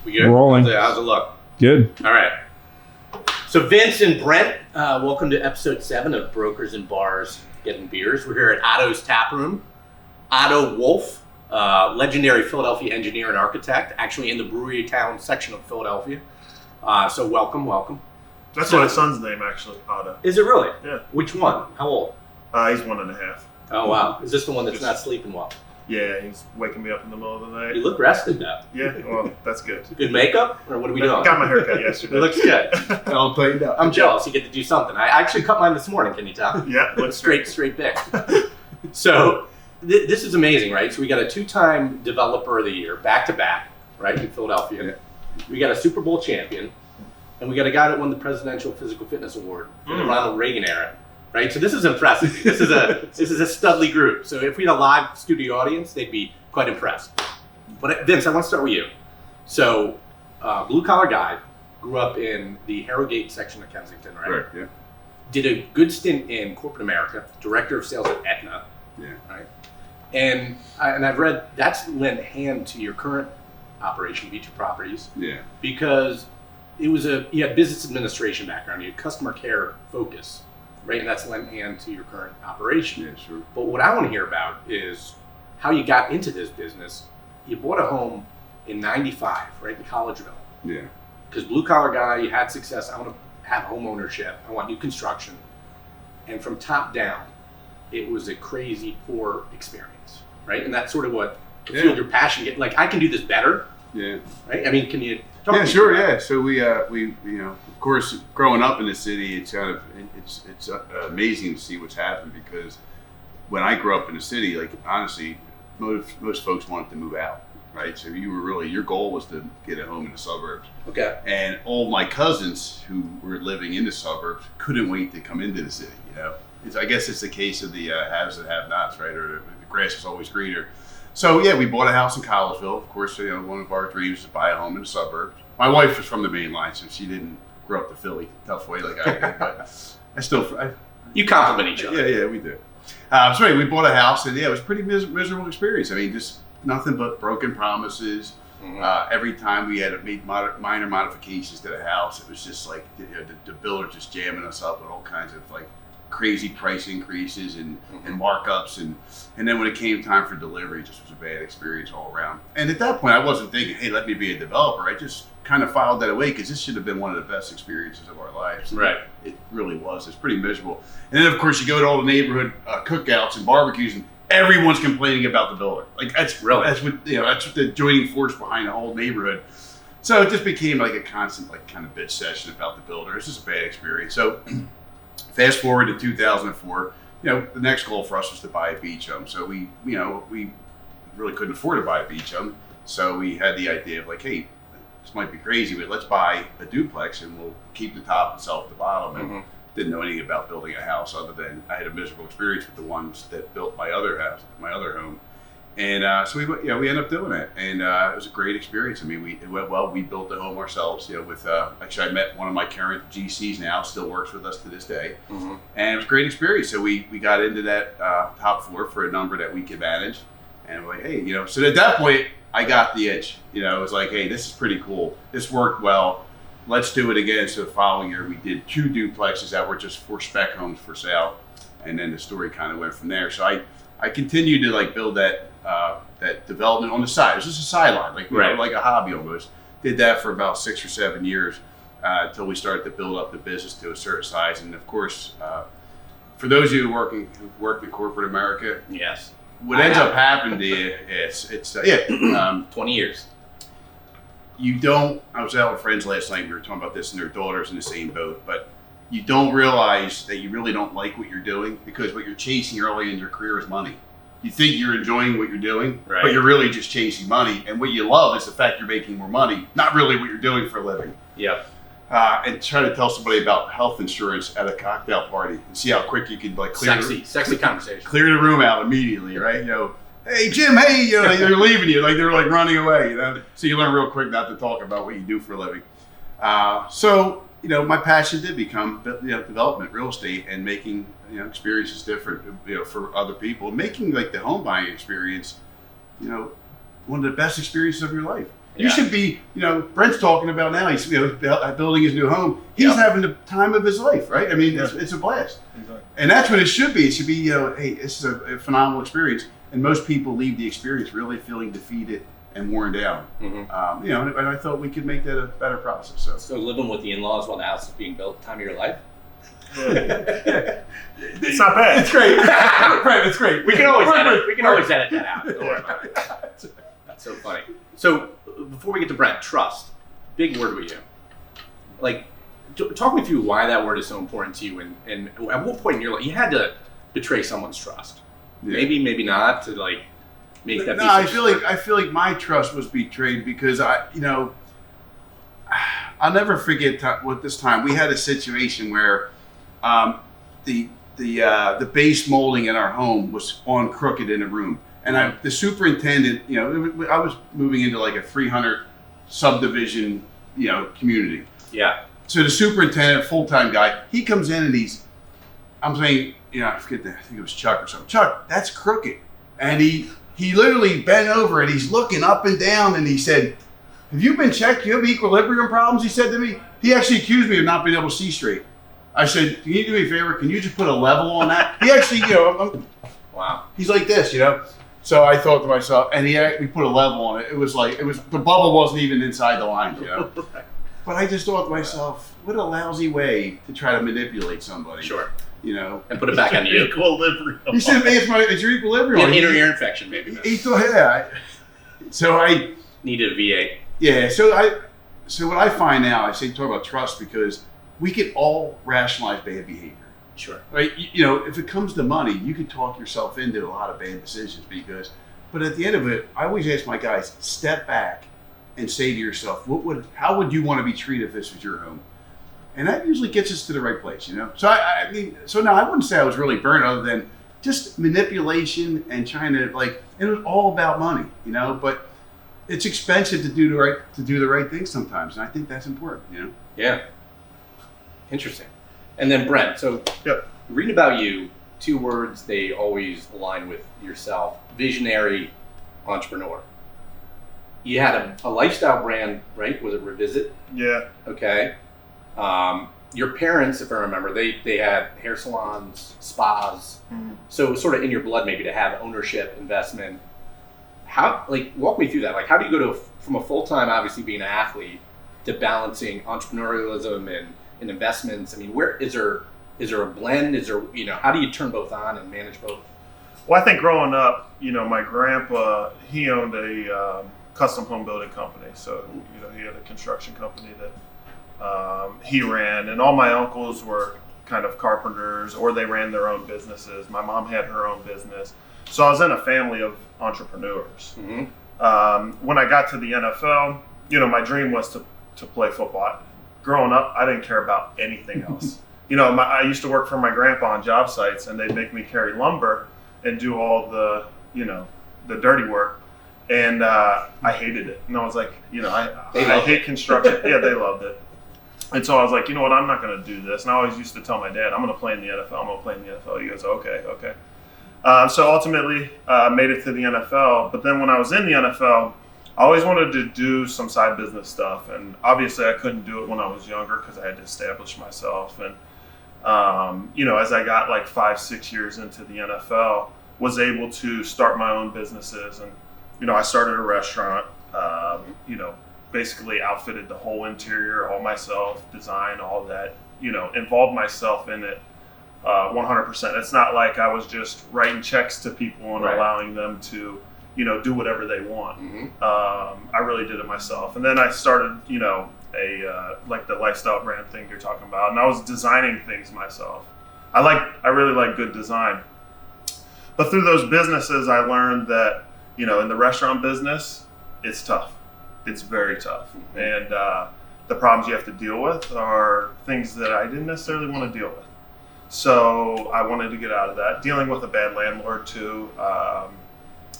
We good? Rolling. How's it look? Good. All right. So Vince and Brent, welcome to episode 7 of Brokers and Bars Getting Beers. We're here at Otto's Tap Room. Otto Wolf, legendary Philadelphia engineer and architect, actually in the Brewery Town section of Philadelphia. So welcome. That's my son's name, actually, Otto. Is it really? Yeah. Which one? How old? He's 1.5. Oh, wow. Is this the one that's not sleeping well? Yeah, he's waking me up in the middle of the night. You look rested though. Yeah, well, that's good. Good makeup? Or what are we doing? Got my haircut yesterday. It looks good. I'll tell you that. I'm jealous. You get to do something. I actually cut mine this morning, can you tell? Yeah. Looks straight pick. So this is amazing, right? So we got a 2-time developer of the year, back-to-back, right, in Philadelphia. Yeah. We got a Super Bowl champion, and we got a guy that won the Presidential Physical Fitness Award in the Ronald Reagan era, right? So this is impressive. This is a studly group. So if we had a live studio audience, they'd be quite impressed. But Vince, I want to start with you. So blue-collar guy, grew up in the Harrogate section of Kensington, right? Right, yeah. Did a good stint in corporate America, director of sales at Aetna. Yeah. Right. And I've read that's lent hand to your current operation, Vitra Properties. Yeah. Because you had business administration background, you had customer care focus, right? And that's lent hand to your current operation. Yeah, sure. But what I want to hear about is how you got into this business. You bought a home in '95, right, in Collegeville. Yeah. Because blue collar guy, you had success. I want to have home ownership. I want new construction. And from top down, it was a crazy poor experience, right? And that's sort of what fueled your passion. Like, I can do this better, Yeah. right? I mean, can you talk Yeah, me sure. through that? Yeah. So we of course, growing up in the city, it's amazing to see what's happened because when I grew up in the city, like honestly, most folks wanted to move out, right? So your goal was to get a home in the suburbs. Okay. And all my cousins who were living in the suburbs couldn't wait to come into the city. I guess it's the case of the haves and have-nots, right? Or the grass is always greener. So yeah, we bought a house in Collegeville. Of course, one of our dreams is to buy a home in the suburbs. My wife was from the main line, so she didn't grow up to Philly tough way like I did. But You compliment each other. yeah, we do. So anyway, we bought a house, and yeah, it was a pretty miserable experience. I mean, just nothing but broken promises. Mm-hmm. Every time we had made minor modifications to the house, it was just like the builder just jamming us up with all kinds of like crazy price increases and markups, and then when it came time for delivery, it just was a bad experience all around. And at that point, I wasn't thinking, hey, let me be a developer. I just kind of filed that away because this should have been one of the best experiences of our lives. Right. It really was. It's pretty miserable. And then of course you go to all the neighborhood cookouts and barbecues, and everyone's complaining about the builder. Like that's what the joining force behind the whole neighborhood. So it just became like a constant like kind of bitch session about the builder. It's just a bad experience. So fast forward to 2004, the next goal for us was to buy a beach home. So we really couldn't afford to buy a beach home. So we had the idea of like, hey, this might be crazy, but let's buy a duplex and we'll keep the top and sell the bottom. And didn't know anything about building a house other than I had a miserable experience with the ones that built my other home. And so we ended up doing it, and it was a great experience. I mean, it went well. We built the home ourselves. With actually, I met one of my current GCs now, still works with us to this day, and it was a great experience. So we got into that top floor for a number that we could manage, and we're like, hey, so at that point, I got the itch. It was like, hey, this is pretty cool. This worked well. Let's do it again. So the following year, we did 2 duplexes that were just for spec homes for sale, and then the story kind of went from there. So I continued to like build that development on the side. It was just a sideline, like a hobby almost. Did that for about 6 or 7 years until we started to build up the business to a certain size. And of course, for those of you who've worked in corporate America, yes, what ends up happening to you is 20 years. I was out with friends last night. We were talking about this, and their daughter's in the same boat, but you don't realize that you really don't like what you're doing because what you're chasing early in your career is money. You think you're enjoying what you're doing, right, but you're really just chasing money. And what you love is the fact you're making more money, not really what you're doing for a living. Yeah. And try to tell somebody about health insurance at a cocktail party and see how quick you can like sexy conversation. Clear the room out immediately, right? Hey Jim, hey, they're leaving you, like they're like running away, So you learn real quick not to talk about what you do for a living. So my passion did become development, real estate, and making experiences different for other people, making like the home buying experience one of the best experiences of your life. You should be, Brent's talking about now, he's building his new home. He's having the time of his life, right? I mean, it's a blast. Exactly. And that's what it should be. It should be, hey, this is a phenomenal experience. And most people leave the experience really feeling defeated and worn down. Mm-hmm. And I thought we could make that a better process. So living with the in-laws while the house is being built, time of your life? It's not bad. It's great. Right, it's great. We can always edit that out. Don't worry about it. That's so funny. So before we get to Brent, trust, big word with you. Like, talk me through why that word is so important to you, and at what point in your life you had to betray someone's trust. Yeah. Maybe not to like make that. No, I feel like my trust was betrayed because I'll never forget what this time we had a situation where the base molding in our home was on crooked in a room. And the superintendent, I was moving into like a 300 subdivision, community. Yeah. So the superintendent, full-time guy, he comes in and I'm saying, I forget that, I think it was Chuck or something. Chuck, that's crooked. And he literally bent over and he's looking up and down and he said, have you been checked? Do you have equilibrium problems? He said to me. He actually accused me of not being able to see straight. I said, can you do me a favor? Can you just put a level on that? He actually, wow. He's like this, So I thought to myself, and we put a level on it. It was the bubble wasn't even inside the lines, But I just thought to myself, what a lousy way to try to manipulate somebody. Sure. And put it back on you. Equilibrium. He said, man, it's your equilibrium. An inner ear infection, maybe. He thought, yeah. So I needed a VA. Yeah. So what I find now, I say talk about trust because we can all rationalize bad behavior. Sure. Right. If it comes to money, you can talk yourself into a lot of bad decisions but at the end of it, I always ask my guys, step back and say to yourself, how would you want to be treated if this was your home? And that usually gets us to the right place, So so now I wouldn't say I was really burnt other than just manipulation and trying to it was all about money, but it's expensive to do the right thing sometimes. And I think that's important, Yeah. Interesting. And then Brent, so reading about you, 2 words they always align with yourself: visionary, entrepreneur. You had a lifestyle brand, right? Was it Revisit? Yeah. Okay. Your parents, if I remember, they had hair salons, spas. Mm-hmm. So it was sort of in your blood maybe to have ownership, investment. How, walk me through that. How do you go from a full-time, obviously being an athlete, to balancing entrepreneurialism and investments? I mean, where is there a blend? Is there, how do you turn both on and manage both? Well, I think growing up, my grandpa, he owned a custom home building company. So, he had a construction company that he ran, and all my uncles were kind of carpenters or they ran their own businesses. My mom had her own business. So I was in a family of entrepreneurs. Mm-hmm. When I got to the NFL, my dream was to play football. Growing up, I didn't care about anything else. I used to work for my grandpa on job sites, and they'd make me carry lumber and do all the, the dirty work. And I hated it. And I was like, I hate construction. Yeah, they loved it. And so I was like, you know what, I'm not going to do this. And I always used to tell my dad, I'm going to play in the NFL. I'm going to play in the NFL. He goes, okay. So ultimately, made it to the NFL. But then when I was in the NFL, I always wanted to do some side business stuff. And obviously, I couldn't do it when I was younger because I had to establish myself. And, as I got 5-6 years into the NFL, was able to start my own businesses. And, I started a restaurant, basically outfitted the whole interior all myself, designed all that, involved myself in it 100%. It's not like I was just writing checks to people and allowing them to, do whatever they want. Mm-hmm. I really did it myself. And then I started, the lifestyle brand thing you're talking about, and I was designing things myself. I really like good design. But through those businesses, I learned that, in the restaurant business, it's tough. It's very tough. And the problems you have to deal with are things that I didn't necessarily want to deal with. So I wanted to get out of that. Dealing with a bad landlord too, I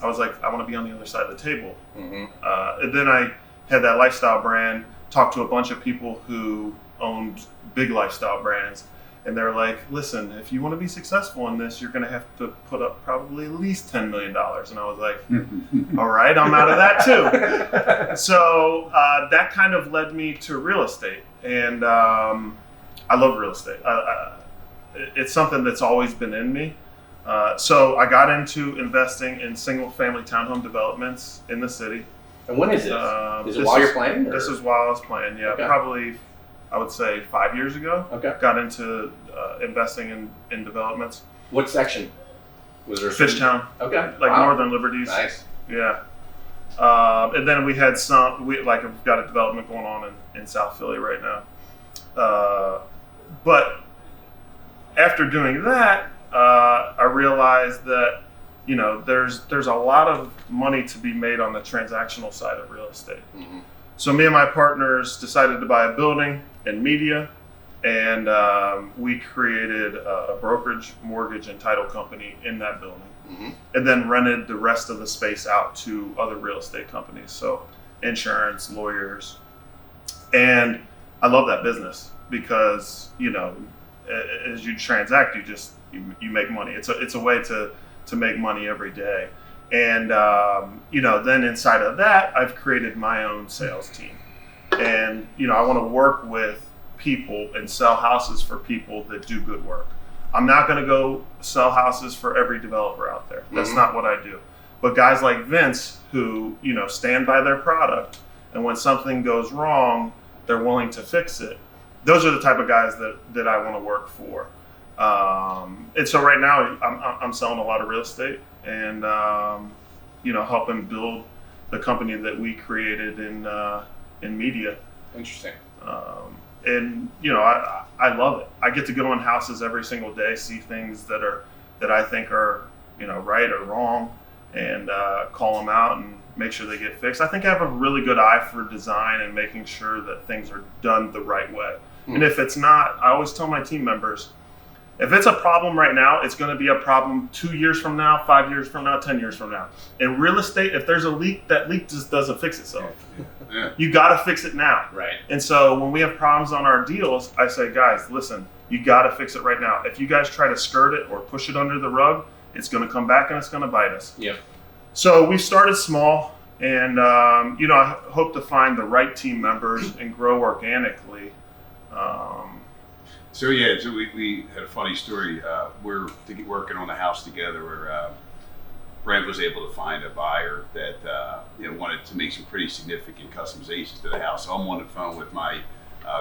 was like, I want to be on the other side of the table. Mm-hmm. And then I had that lifestyle brand, talked to a bunch of people who owned big lifestyle brands. And they're like, listen, if you want to be successful in this, you're going to have to put up probably at least $10 million. And I was like, all right, I'm out of that too. So that kind of led me to real estate. And I love real estate. It's something that's always been in me. So I got into investing in single family townhome developments in the city. And when is this? Is it while you're playing? Or? This is while I was playing, yeah. Okay. Probably, I would say 5 years ago. Okay. Got into investing in developments. What section? Was there? Fishtown. Okay. Like Wow. Northern Liberties. Nice. Yeah. And then we had we've got a development going on in South Philly right now. But after doing that, I realized that, you know, there's a lot of money to be made on the transactional side of real estate. Mm-hmm. So me and my partners decided to buy a building and media, and we created a brokerage, mortgage, and title company in that building, Mm-hmm. and then rented the rest of the space out to other real estate companies, so insurance, lawyers. And I love that business because, you know, as you transact, you make money. It's a way to make money every day. And, you know, then inside of that, I've created my own sales team. And, you know, I want to work with people and sell houses for people that do good work. I'm not going to go sell houses for every developer out there. That's Mhm. not what I do. But guys like Vince who, you know, stand by their product, and when something goes wrong, they're willing to fix it. Those are the type of guys that I want to work for. And so right now I'm selling a lot of real estate and, you know, helping build the company that we created in media. Interesting. And, you know, I love it. I get to go in houses every single day, see things that I think are, you know, right or wrong, and call them out and make sure they get fixed. I think I have a really good eye for design and making sure that things are done the right way. And if it's not, I always tell my team members, if it's a problem right now, it's going to be a problem 2 years from now, 5 years from now, 10 years from now. In real estate, if there's a leak, that leak just doesn't fix itself. Yeah. You got to fix it now. Right. And so when we have problems on our deals, I say, guys, listen, you got to fix it right now. If you guys try to skirt it or push it under the rug, it's going to come back and it's going to bite us. Yep. So we started small, and you know, I hope to find the right team members and grow organically. So we had a funny story. We're working on a house together where Brent was able to find a buyer that you know, wanted to make some pretty significant customizations to the house. So I'm on the phone with my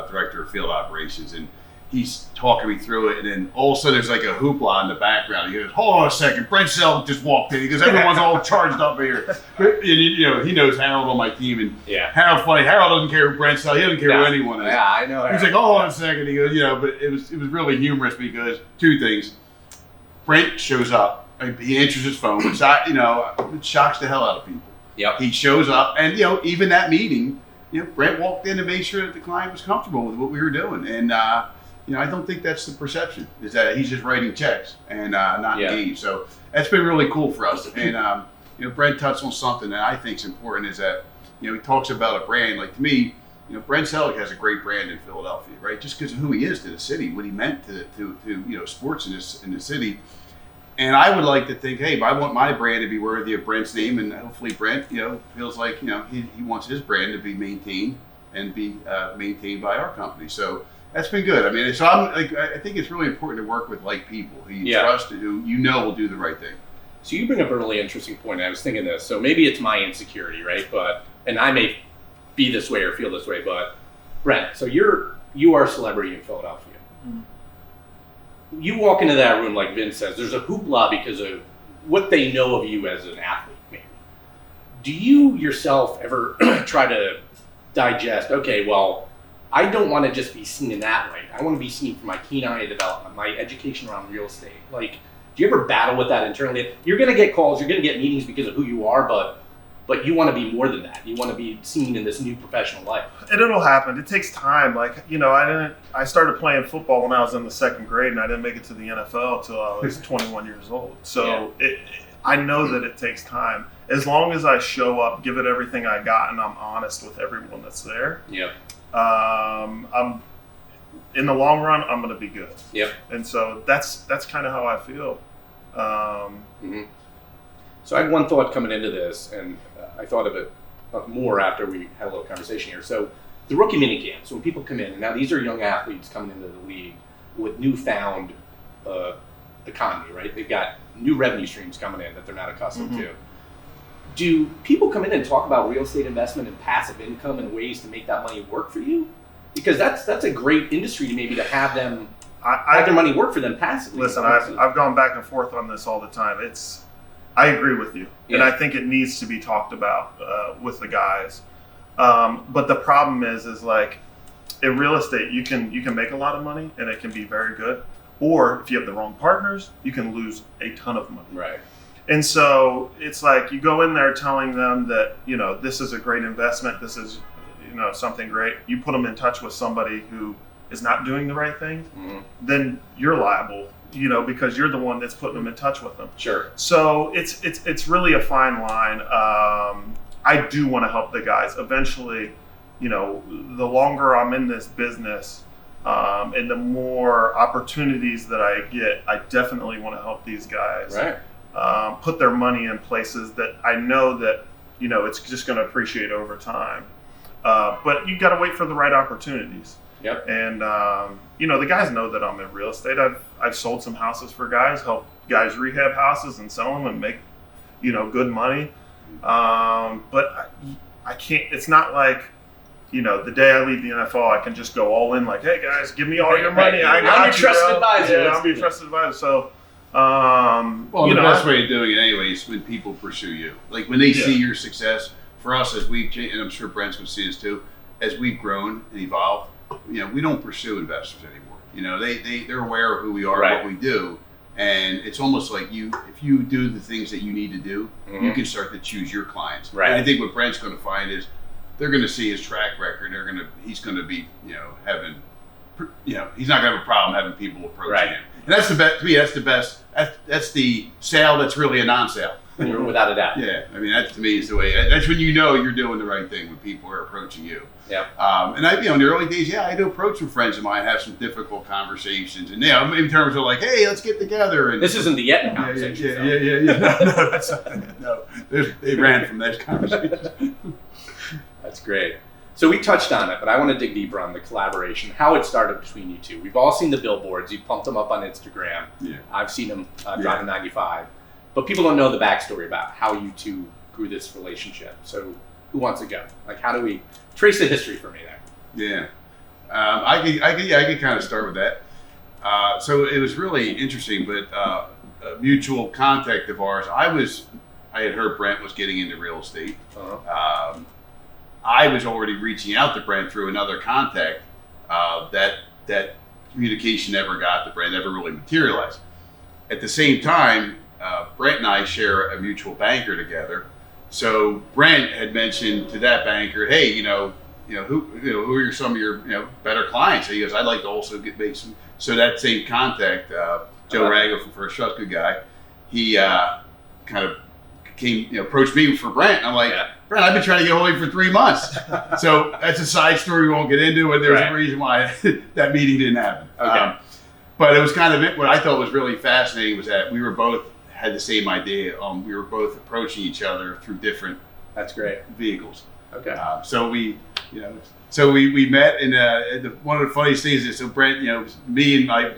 director of field operations, and he's talking me through it. And then all of a sudden, there's like a hoopla in the background. He goes, "Hold on a second, Brent Selk just walked in." He goes, "Everyone's all charged up here." And you know, he knows Harold on my team, and Yeah. Harold's funny. Harold doesn't care who Brent Selk. He doesn't care who anyone is. Yeah, I know. He's like, "Oh, hold on a second." He goes, "You know," but it was really humorous because two things. Brent shows up. He answers his phone, which it shocks the hell out of people. Yep. He shows up, and you know, even that meeting, you know, Brent walked in to make sure that the client was comfortable with what we were doing, and you know, I don't think that's the perception, is that he's just writing checks and not engaged. So that's been really cool for us. And you know, Brent touched on something that I think is important, is that, you know, he talks about a brand. Like, to me, you know, Brent Selleck has a great brand in Philadelphia, right? Just because of who he is to the city, what he meant to you know, sports in the city. And I would like to think, hey, I want my brand to be worthy of Brent's name, and hopefully Brent, you know, feels like, you know, he wants his brand to be maintained and be maintained by our company. So that's been good. I mean, so I think it's really important to work with like people who you trust, who you know will do the right thing. So you bring up a really interesting point. I was thinking this. So maybe it's my insecurity, right? And I may be this way or feel this way, but Brent, so you are a celebrity in Philadelphia. Mm-hmm. You walk into that room, like Vince says, there's a hoopla because of what they know of you as an athlete, maybe. Do you yourself ever try to digest, okay, well, I don't want to just be seen in that way. I want to be seen for my keen eye development, my education around real estate. Like, do you ever battle with that internally? You're going to get calls, you're going to get meetings because of who you are, but you want to be more than that. You want to be seen in this new professional life. And it'll happen. It takes time. Like, you know, I started playing football when I was in the second grade, and I didn't make it to the NFL until I was 21 years old. So I know that it takes time. As long as I show up, give it everything I got, and I'm honest with everyone that's there. Yeah. in the long run, I'm going to be good. Yep. And so that's kind of how I feel. So I had one thought coming into this, and I thought of it more after we had a little conversation here. So the rookie mini camps, when people come in, and now these are young athletes coming into the league with newfound economy, right? They've got new revenue streams coming in that they're not accustomed to. Do people come in and talk about real estate investment and passive income and ways to make that money work for you? Because that's a great industry maybe to have them have their money work for them passively. Listen, I've gone back and forth on this all the time. I agree with you, and I think it needs to be talked about with the guys. But the problem is like in real estate, you can make a lot of money and it can be very good, or if you have the wrong partners, you can lose a ton of money. Right. And so it's like you go in there telling them that this is a great investment, this is something great. You put them in touch with somebody who is not doing the right thing, then you're liable. Because you're the one that's putting them in touch with them. Sure. So it's really a fine line. I do want to help the guys. Eventually, the longer I'm in this business, and the more opportunities that I get, I definitely want to help these guys. Right. Put their money in places that I know that it's just going to appreciate over time. But you got to wait for the right opportunities. Yep. And the guys know that I'm in real estate. I've sold some houses for guys, helped guys rehab houses and sell them and make good money. But I can't. It's not like the day I leave the NFL, I can just go all in. Like, hey guys, give me all your money. I'm your trusted advisor. Yeah, I'm your trusted advisor. So. The best way of doing it anyway is when people pursue you. Like when they see your success. For us, as we've changed, and I'm sure Brent's going to see this too, as we've grown and evolved, we don't pursue investors anymore. They're aware of who we are, what we do, and it's almost like if you do the things that you need to do, you can start to choose your clients. Right. And I think what Brent's going to find is they're going to see his track record. He's going to be, having, he's not going to have a problem having people approaching him. And that's the best. To me, that's the best. That's the sale. That's really a non-sale. Without a doubt. Yeah, I mean that to me is the way. That's when you're doing the right thing when people are approaching you. Yeah. And in the early days, I had to approach some friends of mine, have some difficult conversations, and in terms of like, hey, let's get together. And this isn't the yet conversation. Yeah. No, that's not, no. They ran from those conversations. That's great. So we touched on it, but I want to dig deeper on the collaboration, how it started between you two. We've all seen the billboards. You pumped them up on Instagram. Yeah. I've seen them driving 95. But people don't know the backstory about how you two grew this relationship. So who wants to go? Like, how do we trace the history for me there? Yeah. I could kind of start with that. So it was really interesting, but a mutual contact of ours, I had heard Brent was getting into real estate. I was already reaching out to Brent through another contact that communication never got to Brent, never really materialized. At the same time, Brent and I share a mutual banker together. So Brent had mentioned to that banker, hey, who are some of your better clients? And he goes, I'd like to also make some. So that same contact, Joe Rago from First Trust, good guy, he kind of approached me for Brent. And I'm like, Brent, I've been trying to get hold of you for 3 months. So that's a side story we won't get into, and there's a reason why that meeting didn't happen. Okay. But it was kind of what I thought was really fascinating was that we were both had the same idea. We were both approaching each other through different vehicles. Okay. So we met, and one of the funniest things is, so Brent, me and I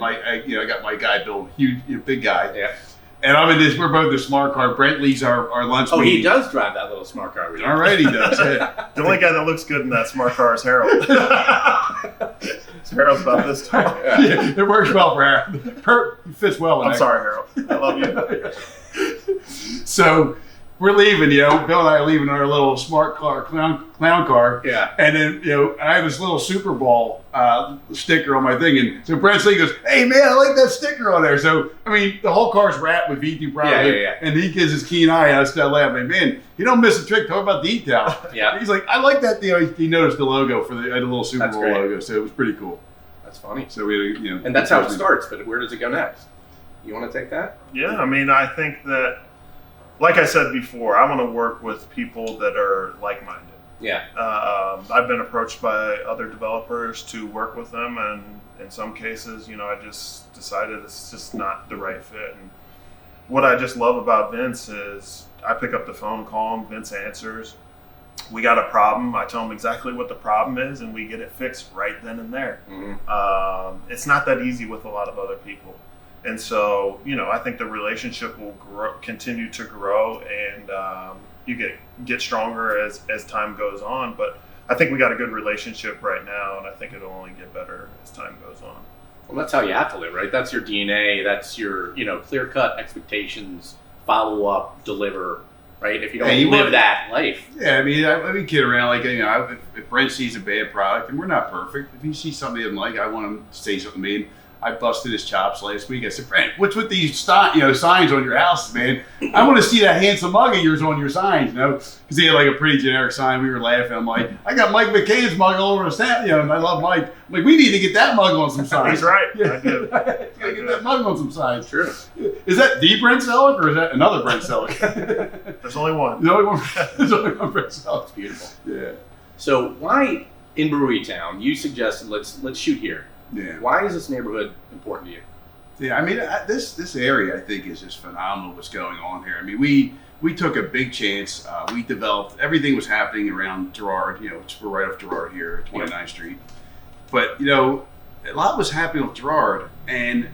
got my guy Bill, huge, big guy. Yeah. And I'm in this. We're both in the smart car. Brent leaves our lunch. Oh, he does drive that little smart car. All right, he does. Yeah. The only guy that looks good in that smart car is Harold. Harold's about this tall. Yeah, it works well for Harold. Fits well. I'm sorry, Harold. I love you. So we're leaving. Bill and I are leaving our little smart car, clown car. Yeah. And then I have this little Super Bowl sticker on my thing, and so Brent Lee goes, "Hey man, I like that sticker on there." So I mean, the whole car's wrapped with V2 product. Yeah. And he gives his keen eye, and I start laughing. Man, you don't miss a trick. Talk about detail. Yeah. He's like, I like that. He noticed the logo for the little Super Bowl logo, so it was pretty cool. That's funny. So we, and that's how it starts. But where does it go next? You want to take that? Yeah, I mean, I think that, like I said before, I want to work with people that are like-minded. Yeah. I've been approached by other developers to work with them, and in some cases, I just decided it's just not the right fit. And what I just love about Vince is I pick up the phone, call him, Vince answers. We got a problem. I tell him exactly what the problem is, and we get it fixed right then and there. Mm-hmm. It's not that easy with a lot of other people. And so, I think the relationship will continue to grow, and you get stronger as time goes on. But I think we got a good relationship right now, and I think it'll only get better as time goes on. Well, that's how you have to live, right? That's your DNA. That's your, clear-cut expectations, follow up, deliver, right? If you don't live that life. Yeah, I mean, kid around. Like, if Brent sees a bad product, and we're not perfect, if he sees something he doesn't like, I want him to say something to me. I busted his chops last week. I said, Brent, what's with these signs on your house, man? I want to see that handsome mug of yours on your signs, Because he had like a pretty generic sign. We were laughing. I'm like, I got Mike McCann's mug all over the stand, and I love Mike. I'm like, we need to get that mug on some signs. He's right. Yeah. I do. Gotta get that mug on some signs. True. Is that the Brent Selleck or is that another Brent Selleck? There's only one. There's only one Brent Selleck. It's beautiful. Yeah. So why in Brewery Town? You suggested let's shoot here. Yeah. Why is this neighborhood important to you? Yeah, I mean, this area, I think, is just phenomenal what's going on here. I mean, we took a big chance. We developed, everything was happening around Girard, we're right off Girard here, 29th Street. But, a lot was happening with Girard. And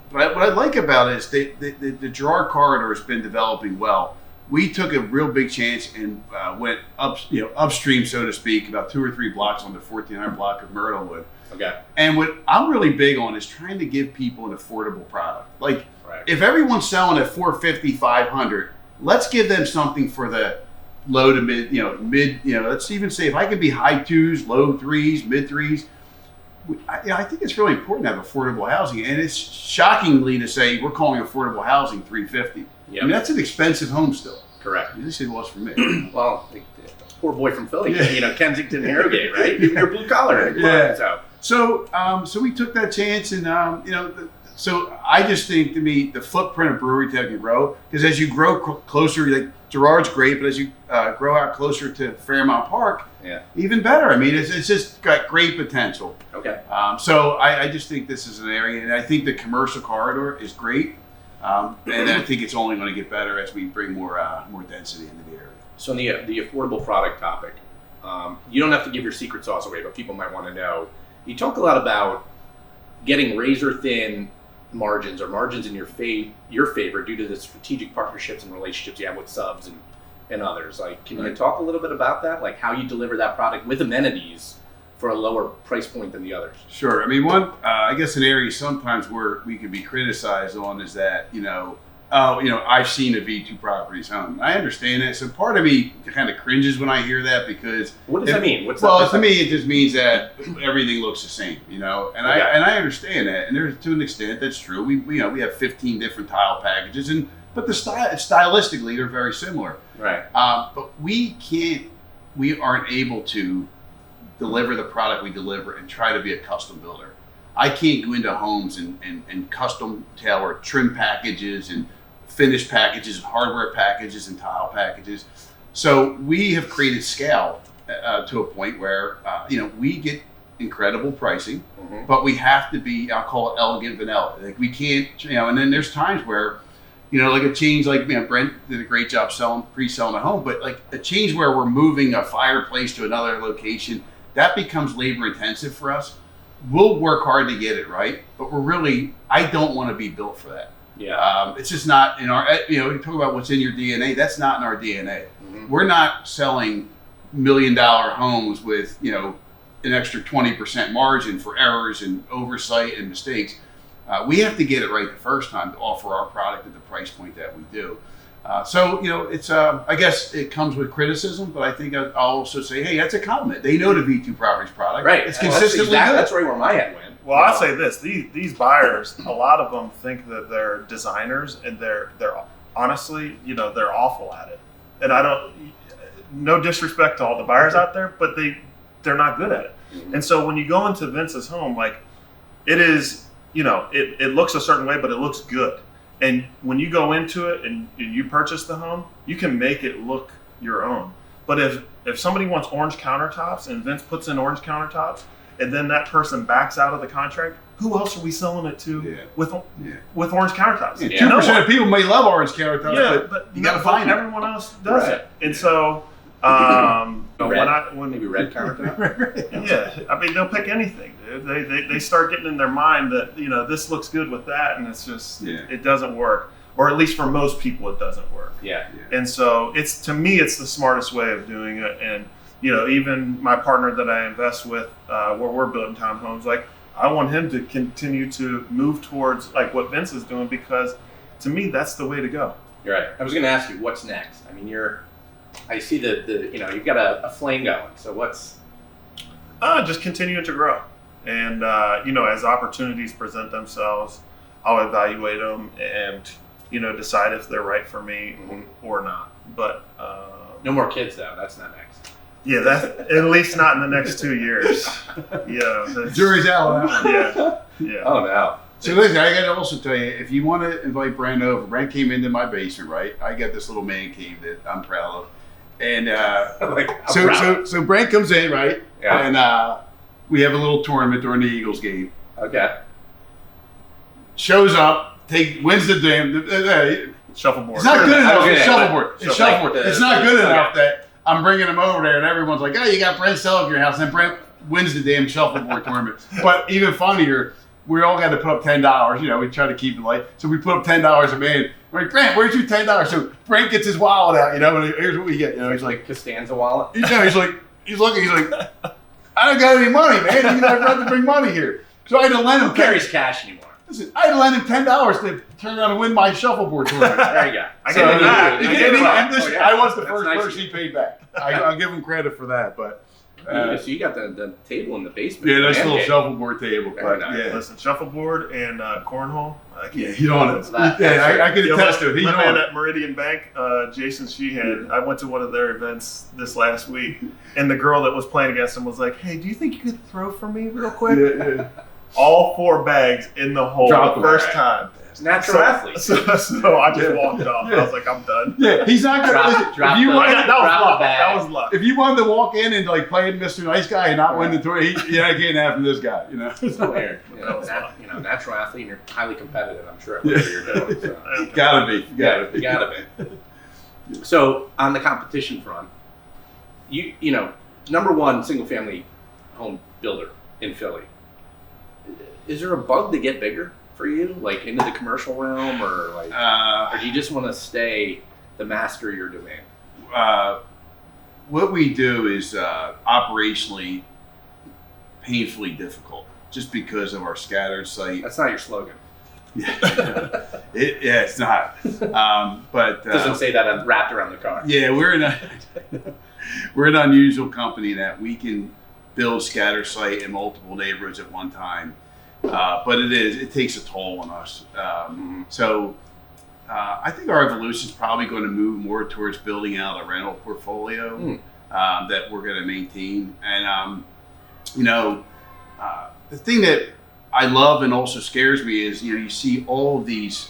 what I like about it is the Girard corridor has been developing well. We took a real big chance and went upstream, so to speak, about 2 or 3 blocks on the 1400 block of Myrtlewood. Okay. And what I'm really big on is trying to give people an affordable product. Like, right. If everyone's selling at $450, $500, let's give them something for the low to mid. Let's even say if I could be high 2s, low 3s, mid 3s. I think it's really important to have affordable housing, and it's shockingly to say we're calling affordable housing $350. Yep. I mean, that's an expensive home still. Correct. At least it was for me. Well, poor boy from Philly, Kensington, Harrogate, right? You're blue collar. Yeah. So we took that chance, and so I just think, to me, the footprint of Brewery Town can grow, because as you grow closer, like Girard's great, but as you grow out closer to Fairmount Park, even better. I mean, it's just got great potential. Okay. So I just think this is an area, and I think the commercial corridor is great, and I think it's only going to get better as we bring more density into the area. So on the affordable product topic, you don't have to give your secret sauce away, but people might want to know. You talk a lot about getting razor thin margins, or margins in your favor due to the strategic partnerships and relationships you have with subs and others. Like, can you talk a little bit about that? Like how you deliver that product with amenities for a lower price point than the others? Sure. I mean, I guess an area sometimes where we could be criticized on is that, I've seen a V2 Properties home. I understand that. So part of me kind of cringes when I hear that, because what does that mean? To me, it just means that everything looks the same, and I understand that, and there's, to an extent, that's true. We have 15 different tile packages, but stylistically they're very similar. Right. But we aren't able to deliver the product we deliver and try to be a custom builder. I can't go into homes and custom tailor trim packages and finished packages and hardware packages and tile packages. So we have created scale to a point where we get incredible pricing, but we have to be, I'll call it elegant vanilla. Like, we can't, and then there's times where, like a change, like, Brent did a great job pre-selling a home, but like a change where we're moving a fireplace to another location, that becomes labor intensive for us. We'll work hard to get it right, but I don't want to be built for that. Yeah. It's just not in our, you talk about what's in your DNA. That's not in our DNA. Mm-hmm. We're not selling $1 million homes with, an extra 20% margin for errors and oversight and mistakes. We have to get it right the first time to offer our product at the price point that we do. It's, I guess it comes with criticism, but I think I'll also say, hey, that's a compliment. They know the V2 Properties product. Right. It's consistently good. That's right where my head went. Well, I'll say this: these buyers, a lot of them think that they're designers, and they're honestly, they're awful at it. And I don't, no disrespect to all the buyers out there, but they're not good at it. Mm-hmm. And so when you go into Vince's home, like, it is, it looks a certain way, but it looks good. And when you go into it and you purchase the home, you can make it look your own. But if somebody wants orange countertops and Vince puts in orange countertops, and then that person backs out of the contract, who else are we selling it to with orange countertops? Yeah, 2% of people may love orange countertops, but you got to find them. Everyone else does it, and so when maybe red countertop. Yeah, I mean they'll pick anything, dude. They start getting in their mind that this looks good with that, and it's just it doesn't work, or at least for most people it doesn't work. Yeah. And so to me it's the smartest way of doing it, and even my partner that I invest with, where we're building townhomes, like I want him to continue to move towards like what Vince is doing, because to me that's the way to go. You're right. I was going to ask you what's next. I mean, I see the you've got a flame going. So what's? Just continuing to grow, and as opportunities present themselves, I'll evaluate them and decide if they're right for me or not. But no more kids though. That's not next. Yeah, that's at least not in the next 2 years. Yeah, jury's out on that one. Yeah. Oh no. So listen, I got to also tell you, if you want to invite Brent over, Brent came into my basement, right? I got this little man cave that I'm proud of, and so Brent comes in, right? Yeah. And we have a little tournament during the Eagles game. Okay. Shows up, wins the damn shuffleboard. It's not good enough. Okay, It's shuffleboard. It's shuffleboard. Like it's not good enough that I'm bringing him over there, and everyone's like, "Oh, you got Brent Sell at your house," and Brent wins the damn shuffleboard tournament. But even funnier, we all got to put up $10. We try to keep it light, so we put up $10 a man. We're like, Brent, where's your $10? So Brent gets his wallet out, and here's what we get. He's like Costanza wallet. he's looking, he's like, I don't got any money, man. I've got to bring money here. So I had to lend him. Who carries cash anymore? Listen, I had to lend him $10 to turn around and win my shuffleboard tournament. There you go. I was the first person he paid back. I'll give him credit for that, but. So you got the table in the basement. Yeah, nice little shuffleboard table. But, nice. Listen, shuffleboard and cornhole. He's on it. I can attest to it. He's my on man it. at Meridian Bank, Jason Sheehan, I went to one of their events this last week, and the girl that was playing against him was like, "Hey, do you think you could throw for me real quick?" Yeah. All 4 bags in the hole the first time. Natural athlete. So I just walked off. I was like, I'm done. Yeah, he's not going to. That was luck. If you wanted to walk in and like play Mr. Nice Guy and not win the tour, I can't have from this guy. It's weird. Natural athlete, and you're highly competitive. I'm sure at whatever you're doing. So. Gotta be. So on the competition front, you know, number one single family home builder in Philly. Is there a bug to get bigger for you, like into the commercial realm, or like, or do you just want to stay the master of your domain? What we do is operationally painfully difficult, just because of our scattered site. That's not your slogan. It's not. But it doesn't say that wrapped around the car. Yeah, we're an unusual company that we can build scatter site in multiple neighborhoods at one time. But it takes a toll on us. So I think our evolution is probably going to move more towards building out a rental portfolio that we're going to maintain. And, the thing that I love and also scares me is, you see all of these,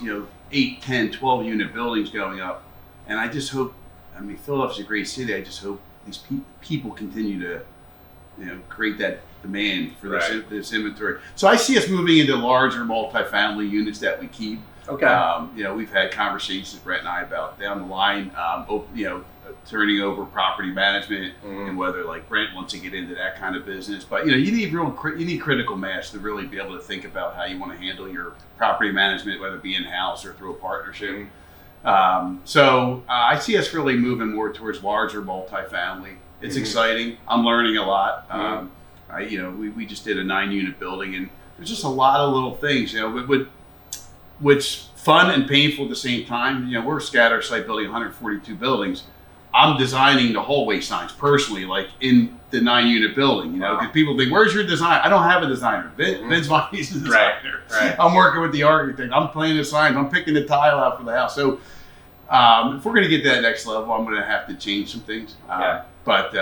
8, 10, 12 unit buildings going up. And I just hope, Philadelphia's a great city. I just hope these people continue to, create that demand for this inventory. So I see us moving into larger multifamily units that we keep. Okay. We've had conversations, Brett and I, about down the line, turning over property management and whether like Brent wants to get into that kind of business. But you need critical mass to really be able to think about how you want to handle your property management, whether it be in house or through a partnership. So I see us really moving more towards larger multifamily. It's exciting. I'm learning a lot. We just did a 9-unit building, and there's just a lot of little things, which fun and painful at the same time. We're a scatter site building 142 buildings. I'm designing the hallway signs personally, like in the 9-unit building, because people think, where's your design? I don't have a designer. Vince Vonnie's the designer. Right. I'm working with the architect. I'm planning the signs. I'm picking the tile out for the house. So if we're going to get to that next level, I'm going to have to change some things. But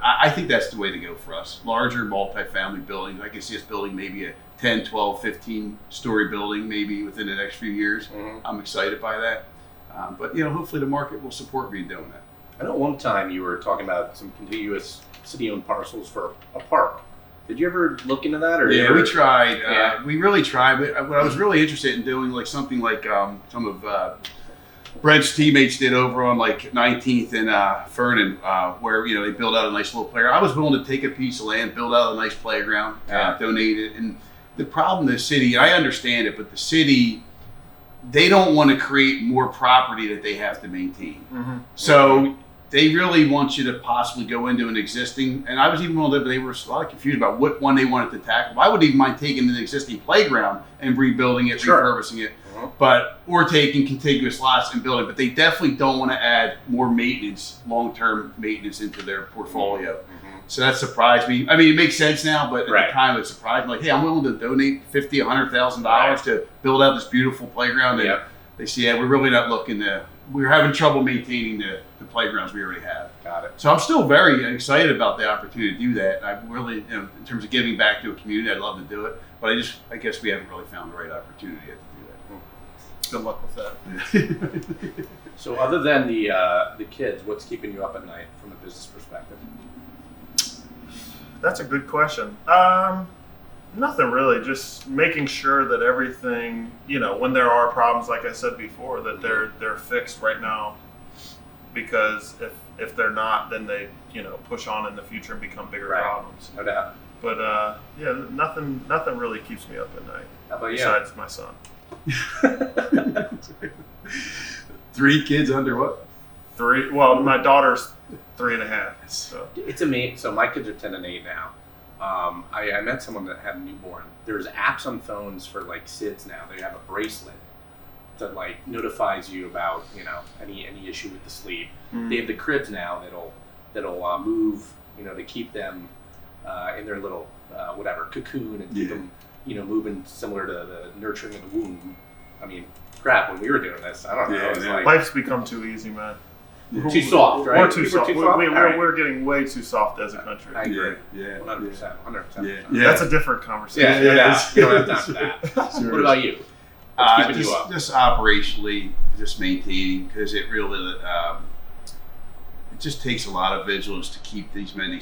I think that's the way to go for us. Larger multifamily buildings. I can see us building maybe a 10, 12, 15-story building maybe within the next few years. I'm excited by that. But hopefully the market will support me doing that. I know one time you were talking about some contiguous city-owned parcels for a park. Did you ever look into that? Or Yeah, ever... we tried. Yeah. We really tried. But what I was really interested in doing, like something like some of Brent's teammates did over on like 19th and Fernan, where they build out a nice little playground. I was willing to take a piece of land, build out a nice playground, donate it. And the problem, the city, and I understand it, but the city, they don't want to create more property that they have to maintain. Mm-hmm. So they really want you to possibly go into an existing, and I was even willing to, they were a lot confused about what one they wanted to tackle. I would even mind taking an existing playground and rebuilding it, Sure. repurposing it, or taking contiguous lots and building. But they definitely don't want to add more maintenance, long-term maintenance into their portfolio. So that surprised me. I mean, it makes sense now, but at the time it surprised me. Like, hey, I'm willing to donate $50,000, $100,000 to build out this beautiful playground. And they say, yeah, we're really not looking to. We're having trouble maintaining the playgrounds we already have. Got it. So I'm still very excited about the opportunity to do that. I really, in terms of giving back to a community, I'd love to do it. But I guess we haven't really found the right opportunity yet to Good luck with that. do that. So other than the kids, what's keeping you up at night from a business perspective? That's a good question. Nothing really. Just making sure that everything, when there are problems, like I said before, that they're fixed right now. Because if they're not, then they push on in the future and become bigger problems. No doubt. But nothing really keeps me up at night. How about you? Besides my son. 3 kids under what? 3. Well, my daughter's 3.5. So It's amazing. So my kids are 10 and 8 now. I met someone that had a newborn. There's apps on phones for like SIDS now. They have a bracelet that like notifies you about any issue with the sleep. They have the cribs now that'll move to keep them in their little cocoon and keep them moving similar to the nurturing of the womb. I mean, crap. When we were doing this, I don't know. It was like life's become too easy, man. too soft, right? We're too soft. Too soft? We're getting way too soft as a country. I agree. Yeah. 100%. Yeah. That's a different conversation. Yeah. You don't have time for that. Sure. What about you? What's keeping you up? Just operationally, just maintaining, because it really it just takes a lot of vigilance to keep this many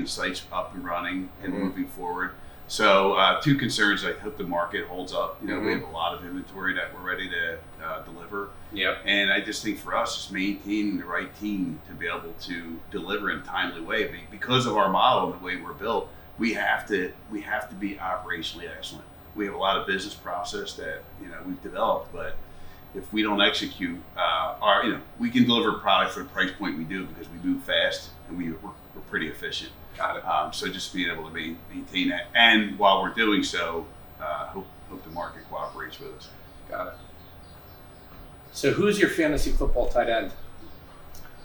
sites up and running and moving forward. So 2 concerns: I hope the market holds up. We have a lot of inventory that we're ready to deliver. Yep. And I just think for us, just maintaining the right team to be able to deliver in a timely way. Because of our model and the way we're built, we have to be operationally excellent. We have a lot of business process that we've developed, but if we don't execute, we can deliver a product for the price point we do because we move fast and we're pretty efficient. Got it. So just being able to maintain that, and while we're doing so, hope the market cooperates with us. Got it. So who's your fantasy football tight end?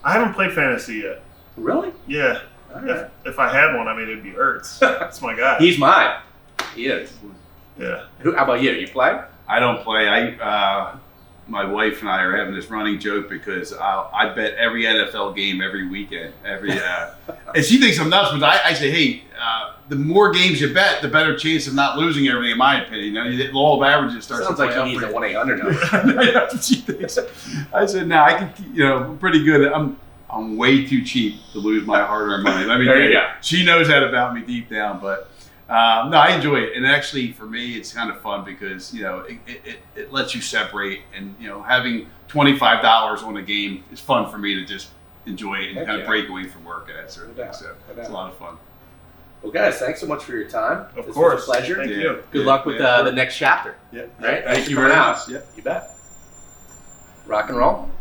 I haven't played fantasy yet. Really? Yeah. All right. If I had one, it'd be Ertz. That's my guy. He's mine. He is. Yeah. How about you? You play? I don't play. My wife and I are having this running joke because I bet every NFL game every weekend, and she thinks I'm nuts. But I say, hey, the more games you bet, the better chance of not losing everything. In my opinion, the law of averages starts. Sounds to like play he needs out a 1-800 number. That's what she thinks. I said, no, I can. Pretty good. I'm way too cheap to lose my hard-earned money. Let me There tell you you. go. She knows that about me deep down, but. No, I enjoy it, and actually for me, it's kind of fun because it lets you separate, and having $25 on a game is fun for me to just enjoy it and kind of break away from work and that sort of thing. So it's a lot of fun. Well, guys, thanks so much for your time. Of course. Was a pleasure. Thank you. Good luck with the next chapter. Yeah. Right? Thank you very much. Yeah. You bet. Rock and roll.